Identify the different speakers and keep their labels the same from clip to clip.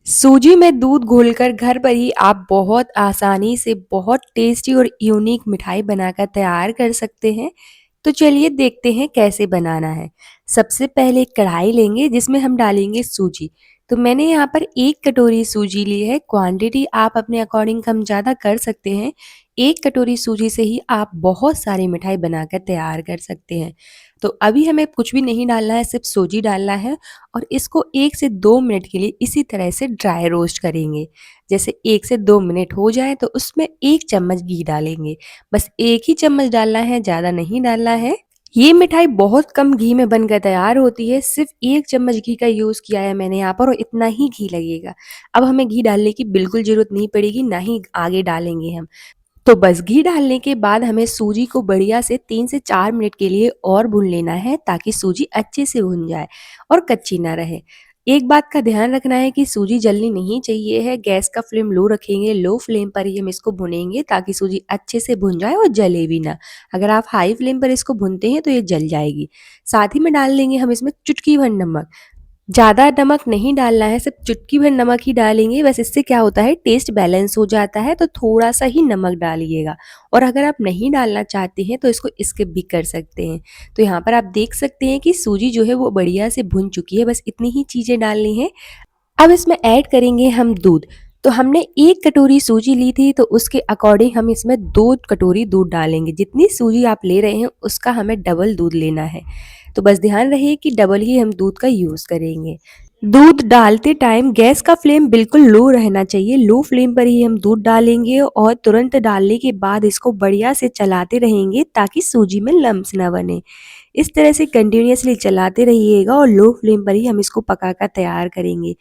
Speaker 1: सूजी में दूध घोलकर घर पर ही आप बहुत आसानी से बहुत टेस्टी और यूनिक मिठाई बनाकर तैयार कर सकते हैं। तो चलिए देखते हैं कैसे बनाना है। सबसे पहले एक कढ़ाई लेंगे जिसमें हम डालेंगे सूजी। तो मैंने यहाँ पर 1 कटोरी सूजी ली है। क्वांटिटी आप अपने अकॉर्डिंग कम ज़्यादा कर सकते हैं। 1 कटोरी सूजी से ही आप बहुत सारी मिठाई बनाकर तैयार कर सकते हैं। तो अभी हमें कुछ भी नहीं डालना है, सिर्फ सूजी डालना है और इसको 1 से 2 मिनट के लिए इसी तरह से ड्राई रोस्ट करेंगे। जैसे 1 से 2 मिनट हो जाए तो उसमें 1 चम्मच घी डालेंगे। बस 1 ही चम्मच डालना है, ज़्यादा नहीं डालना है। ये मिठाई बहुत कम घी में बनकर तैयार होती है। सिर्फ 1 चम्मच घी का यूज़ किया है मैंने यहाँ पर और इतना ही घी लगेगा। अब हमें घी डालने की बिल्कुल ज़रूरत नहीं पड़ेगी, ना ही आगे डालेंगे हम। तो बस घी डालने के बाद हमें सूजी को बढ़िया से 3 से 4 मिनट के लिए और भून लेना है ताकि सूजी अच्छे से भुन जाए और कच्ची ना रहे। एक बात का ध्यान रखना है कि सूजी जलनी नहीं चाहिए है। गैस का फ्लेम लो रखेंगे, लो फ्लेम पर ही हम इसको भुनेंगे ताकि सूजी अच्छे से भुन जाए और जले भी ना। अगर आप हाई फ्लेम पर इसको भूनते हैं तो ये जल जाएगी। साथ ही में डाल देंगे हम इसमें चुटकी भर नमक। ज़्यादा नमक नहीं डालना है, सिर्फ चुटकी भर नमक ही डालेंगे। बस इससे क्या होता है, टेस्ट बैलेंस हो जाता है, तो थोड़ा-सा ही नमक डालिएगा। और अगर आप नहीं डालना चाहते हैं तो इसको स्किप भी कर सकते हैं। तो यहाँ पर आप देख सकते हैं कि सूजी जो है वो बढ़िया से भुन चुकी है, बस इतनी ही चीज़ें डालनी हैं। अब इसमें ऐड करेंगे हम दूध। तो हमने 1 कटोरी सूजी ली थी तो उसके अकॉर्डिंग हम इसमें 2 कटोरी दूध डालेंगे। जितनी सूजी आप ले रहे हैं उसका हमें डबल दूध लेना है। तो बस ध्यान रहे कि डबल ही हम दूध का यूज़ करेंगे। दूध डालते टाइम गैस का फ्लेम बिल्कुल लो रहना चाहिए। लो फ्लेम पर ही हम दूध डालेंगे और तुरंत डालने के बाद इसको बढ़िया से चलाते रहेंगे ताकि सूजी में लम्स ना बने। इस तरह से कंटिन्यूअसली चलाते रहिएगा और लो फ्लेम पर ही हम इसको पकाकर तैयार करेंगे।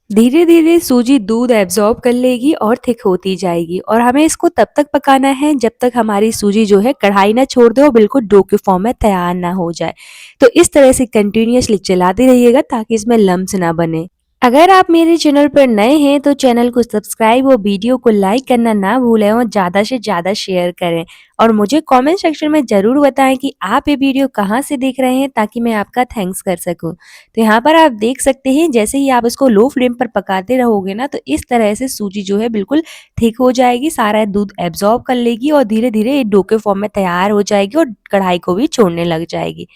Speaker 1: धीरे धीरे सूजी दूध एब्जॉर्ब कर लेगी और थिक होती जाएगी और हमें इसको तब तक पकाना है जब तक हमारी सूजी जो है कढ़ाई ना छोड़ दे और बिल्कुल डो के फॉर्म में तैयार ना हो जाए। तो इस तरह से कंटिन्यूअसली चलाते रहिएगा ताकि इसमें लम्स ना बने। अगर आप मेरे चैनल पर नए हैं तो चैनल को सब्सक्राइब और वीडियो को लाइक करना ना भूलें और ज़्यादा से ज़्यादा शेयर करें और मुझे कमेंट सेक्शन में ज़रूर बताएं कि आप ये वीडियो कहाँ से देख रहे हैं ताकि मैं आपका थैंक्स कर सकूं। तो यहाँ पर आप देख सकते हैं जैसे ही आप इसको लो फ्लेम पर पकाते रहोगे ना तो इस तरह से सूजी जो है बिल्कुल थिक हो जाएगी, सारा दूध एब्जॉर्ब कर लेगी और धीरे धीरे डो के फॉर्म में तैयार हो जाएगी और कढ़ाई को भी छोड़ने लग जाएगी।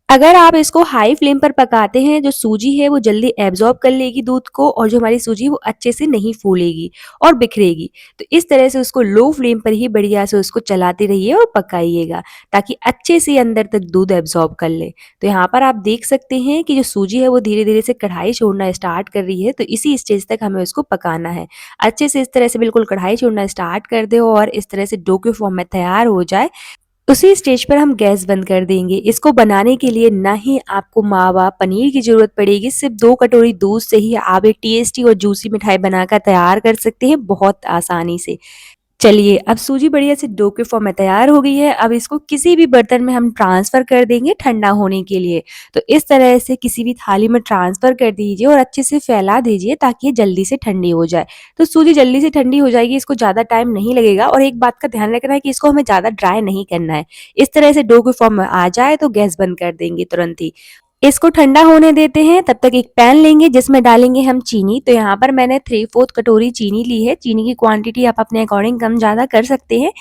Speaker 1: अगर आप इसको हाई फ्लेम पर पकाते हैं जो सूजी है वो जल्दी एब्जॉर्ब कर लेगी दूध को और जो हमारी सूजी वो अच्छे से नहीं फूलेगी और बिखरेगी। तो इस तरह से उसको लो फ्लेम पर ही बढ़िया से उसको चलाते रहिए और पकाइएगा ताकि अच्छे से अंदर तक दूध एब्जॉर्ब कर ले। तो यहाँ पर आप देख सकते हैं कि जो सूजी है वो धीरे धीरे से कढ़ाई छोड़ना स्टार्ट कर रही है, तो इसी स्टेज तक हमें उसको पकाना है। अच्छे से इस तरह से बिल्कुल कढ़ाई छोड़ना स्टार्ट कर दे और इस तरह से डो के फॉर्म में तैयार हो जाए। उसी स्टेज पर हम गैस बंद कर देंगे। इसको बनाने के लिए ना ही आपको मावा, पनीर की ज़रूरत पड़ेगी, सिर्फ 2 कटोरी दूध से ही आप एक टेस्टी और जूसी मिठाई बनाकर तैयार कर सकते हैं बहुत आसानी से। चलिए, अब सूजी बढ़िया से डो के फॉर्म में तैयार हो गई है। अब इसको किसी भी बर्तन में हम ट्रांसफ़र कर देंगे ठंडा होने के लिए। तो इस तरह से किसी भी थाली में ट्रांसफ़र कर दीजिए और अच्छे से फैला दीजिए ताकि ये जल्दी से ठंडी हो जाए। तो सूजी जल्दी से ठंडी हो जाएगी, इसको ज़्यादा टाइम नहीं लगेगा और एक बात का ध्यान रखना है कि इसको हमें ज़्यादा ड्राई नहीं करना है। इस तरह से डो के फॉर्म में आ जाए तो गैस बंद कर देंगे तुरंत ही। इसको ठंडा होने देते हैं, तब तक एक पैन लेंगे जिसमें डालेंगे हम चीनी। तो यहाँ पर मैंने 3/4 कटोरी चीनी ली है। चीनी की क्वांटिटी आप अपने अकॉर्डिंग कम ज़्यादा कर सकते हैं।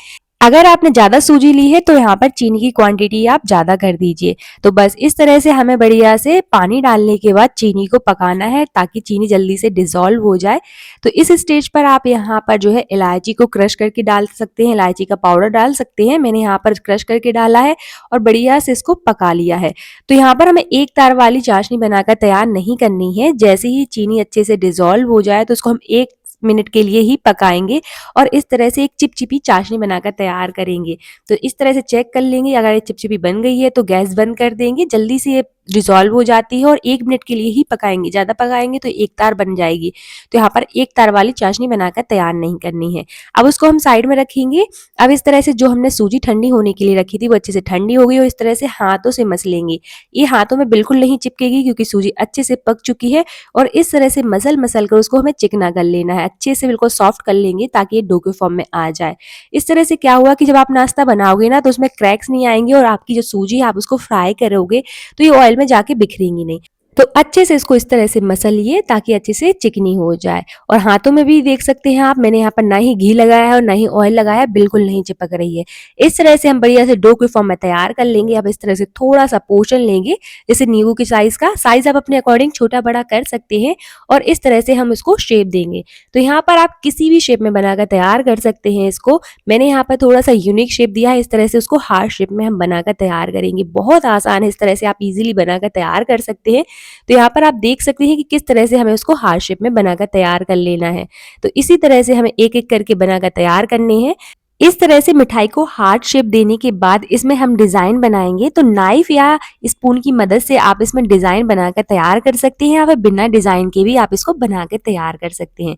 Speaker 1: अगर आपने ज़्यादा सूजी ली है तो यहाँ पर चीनी की क्वांटिटी आप ज़्यादा कर दीजिए। तो बस इस तरह से हमें बढ़िया से पानी डालने के बाद चीनी को पकाना है ताकि चीनी जल्दी से डिज़ोल्व हो जाए। तो इस स्टेज पर आप यहाँ पर जो है इलायची को क्रश करके डाल सकते हैं, इलायची का पाउडर डाल सकते हैं। मैंने यहाँ पर क्रश करके डाला है और बढ़िया से इसको पका लिया है। तो यहाँ पर हमें एक तार वाली चाशनी बनाकर तैयार नहीं करनी है। जैसे ही चीनी अच्छे से डिज़ोल्व हो जाए तो उसको हम 1 मिनट के लिए ही पकाएंगे और इस तरह से एक चिपचिपी चाशनी बनाकर तैयार करेंगे। तो इस तरह से चेक कर लेंगे, अगर ये चिपचिपी बन गई है तो गैस बंद कर देंगे। जल्दी से ये डिज़ोल्व हो जाती है और 1 मिनट के लिए ही पकाएंगे, ज़्यादा पकाएंगे तो एक तार बन जाएगी। तो यहाँ पर एक तार वाली चाशनी बनाकर तैयार नहीं करनी है। अब उसको हम साइड में रखेंगे। अब इस तरह से जो हमने सूजी ठंडी होने के लिए रखी थी वो अच्छे से ठंडी हो गई और इस तरह से हाथों से मस लेंगे। ये हाथों में बिल्कुल नहीं चिपकेगी क्योंकि सूजी अच्छे से पक चुकी है और इस तरह से मसल कर उसको हमें चिकना कर लेना है। अच्छे से बिल्कुल सॉफ्ट कर लेंगे ताकि ये डो के फॉर्म में आ जाए। इस तरह से क्या हुआ कि जब आप नाश्ता बनाओगे ना तो उसमें क्रैक्स नहीं आएंगे और आपकी जो सूजी है आप उसको फ्राई करोगे तो ये ऑयल में जाके बिखरेंगी नहीं। तो अच्छे से इसको इस तरह से मसलिए ताकि अच्छे से चिकनी हो जाए। और हाथों में भी देख सकते हैं आप, मैंने यहाँ पर ना ही घी लगाया है और ना ही ऑयल लगाया है, बिल्कुल नहीं चिपक रही है। इस तरह से हम बढ़िया से डो के फॉर्म में तैयार कर लेंगे। अब इस तरह से थोड़ा सा पोर्शन लेंगे, जैसे नींबू की साइज का। साइज आप अपने अकॉर्डिंग छोटा बड़ा कर सकते हैं और इस तरह से हम इसको शेप देंगे। तो यहाँ पर आप किसी भी शेप में बनाकर तैयार कर सकते हैं इसको। मैंने यहाँ पर थोड़ा सा यूनिक शेप दिया है, इस तरह से उसको हार्ट शेप में हम बनाकर तैयार करेंगे। बहुत आसान है, इस तरह से आप इजीली बनाकर तैयार कर सकते हैं। तो यहाँ पर आप देख सकते हैं कि किस तरह से हमें उसको हार्ट शेप में बनाकर तैयार कर लेना है। तो इसी तरह से हमें एक एक करके बनाकर तैयार करने हैं। इस तरह से मिठाई को हार्ट शेप देने के बाद इसमें हम डिजाइन बनाएंगे। तो नाइफ या स्पून की मदद से आप इसमें डिजाइन बनाकर तैयार कर सकते हैं, या फिर बिना डिजाइन के भी आप इसको बनाकर तैयार कर सकते हैं।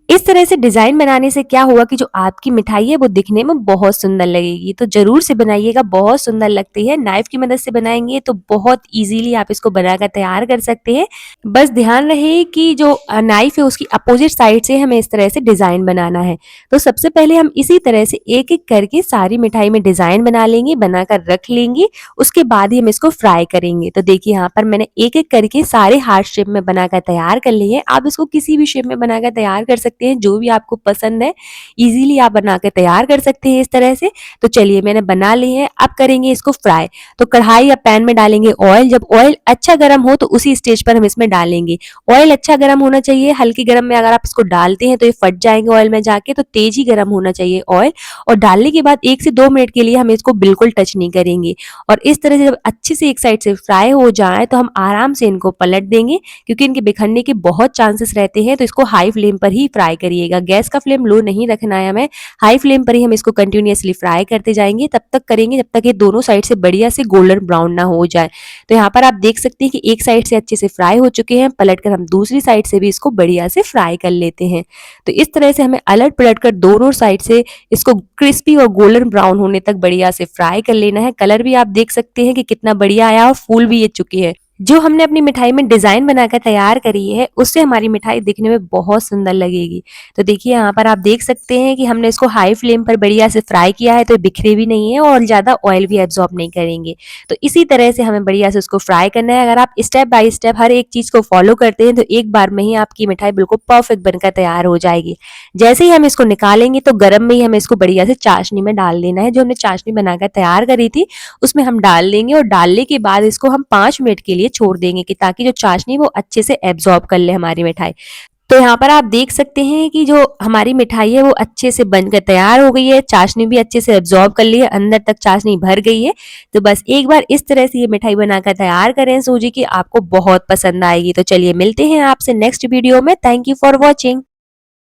Speaker 1: इस तरह से डिजाइन बनाने से क्या होगा कि जो आपकी मिठाई है वो दिखने में बहुत सुंदर लगेगी। तो जरूर से बनाइएगा, बहुत सुंदर लगती है। नाइफ की मदद से बनाएंगे तो बहुत इजीली आप इसको बनाकर तैयार कर सकते हैं। बस ध्यान रहे कि जो नाइफ है उसकी अपोजिट साइड से हमें इस तरह से डिजाइन बनाना है। तो सबसे पहले हम इसी तरह से एक एक करके सारी मिठाई में डिजाइन बना लेंगे, बनाकर रख लेंगे। उसके बाद ही हम इसको फ्राई करेंगे। तो देखिए यहाँ पर मैंने एक एक करके सारे हार्ट शेप में बनाकर तैयार कर लिए हैं। आप इसको किसी भी शेप में बनाकर तैयार कर सकते हैं, जो भी आपको पसंद है। इजीली आप बनाकर तैयार कर सकते हैं इस तरह से। तो चलिए मैंने बना ली है, अब करेंगे इसको फ्राई। तो कढ़ाई या पैन में डालेंगे ऑयल। जब ऑयल अच्छा गर्म हो तो उसी स्टेज पर हम इसमें डालेंगे। ऑयल अच्छा गर्म होना चाहिए, हल्की गर्म में अगर आप इसको डालते हैं तो ये फट जाएंगे ऑयल में जाके। तो तेज ही गर्म होना चाहिए ऑयल। और डालने के बाद 1 से 2 मिनट के लिए हम इसको बिल्कुल टच नहीं करेंगे। और इस तरह से जब अच्छे से एक साइड से फ्राई हो जाए तो हम आराम से इनको पलट देंगे, क्योंकि इनके बिखरने के बहुत चांसेस रहते हैं। तो इसको हाई फ्लेम पर ही फ्राई करिएगा, गैस का फ्लेम लो नहीं रखना है हमें। हाई फ्लेम पर ही हम इसको कंटिन्यूअसली फ्राई करते जाएंगे। तब तक करेंगे जब तक ये दोनों साइड से बढ़िया से गोल्डन ब्राउन ना हो जाए। तो यहाँ पर आप देख सकते हैं कि एक साइड से अच्छे से फ्राई हो चुके हैं, पलट कर हम दूसरी साइड से भी इसको बढ़िया से फ्राई कर लेते हैं। तो इस तरह से हमें अलट पलट कर दोनों साइड से इसको क्रिस्पी और गोल्डन ब्राउन होने तक बढ़िया से फ्राई कर लेना है। कलर भी आप देख सकते हैं कि कितना बढ़िया आया और फूल भी ये चुके हैं। जो हमने अपनी मिठाई में डिजाइन बनाकर तैयार करी है उससे हमारी मिठाई दिखने में बहुत सुंदर लगेगी। तो देखिए यहाँ पर आप देख सकते हैं कि हमने इसको हाई फ्लेम पर बढ़िया से फ्राई किया है, तो बिखरे भी नहीं है और ज्यादा ऑयल भी एब्जॉर्ब नहीं करेंगे। तो इसी तरह से हमें बढ़िया से उसको फ्राई करना है। अगर आप स्टेप बाय स्टेप हर एक चीज को फॉलो करते हैं तो एक बार में ही आपकी मिठाई बिल्कुल परफेक्ट बनकर तैयार हो जाएगी। जैसे ही हम इसको निकालेंगे तो गर्म में ही हमें इसको बढ़िया से चाशनी में डाल देना है। जो हमने चाशनी बनाकर तैयार करी थी उसमें हम डाल देंगे, और डालने के बाद इसको हम 5 मिनट के लिए छोड़ देंगे कि ताकि जो चाशनी वो अच्छे से एब्जॉर्ब कर ले हमारी मिठाई। तो यहाँ पर आप देख सकते हैं कि जो हमारी मिठाई है वो अच्छे से बनकर तैयार हो गई है। चाशनी भी अच्छे से एब्जॉर्ब कर ली है, अंदर तक चाशनी भर गई है। तो बस एक बार इस तरह से ये मिठाई बनाकर तैयार करें सूजी की, आपको बहुत पसंद आएगी। तो चलिए मिलते हैं आपसे नेक्स्ट वीडियो में। Thank you for watching.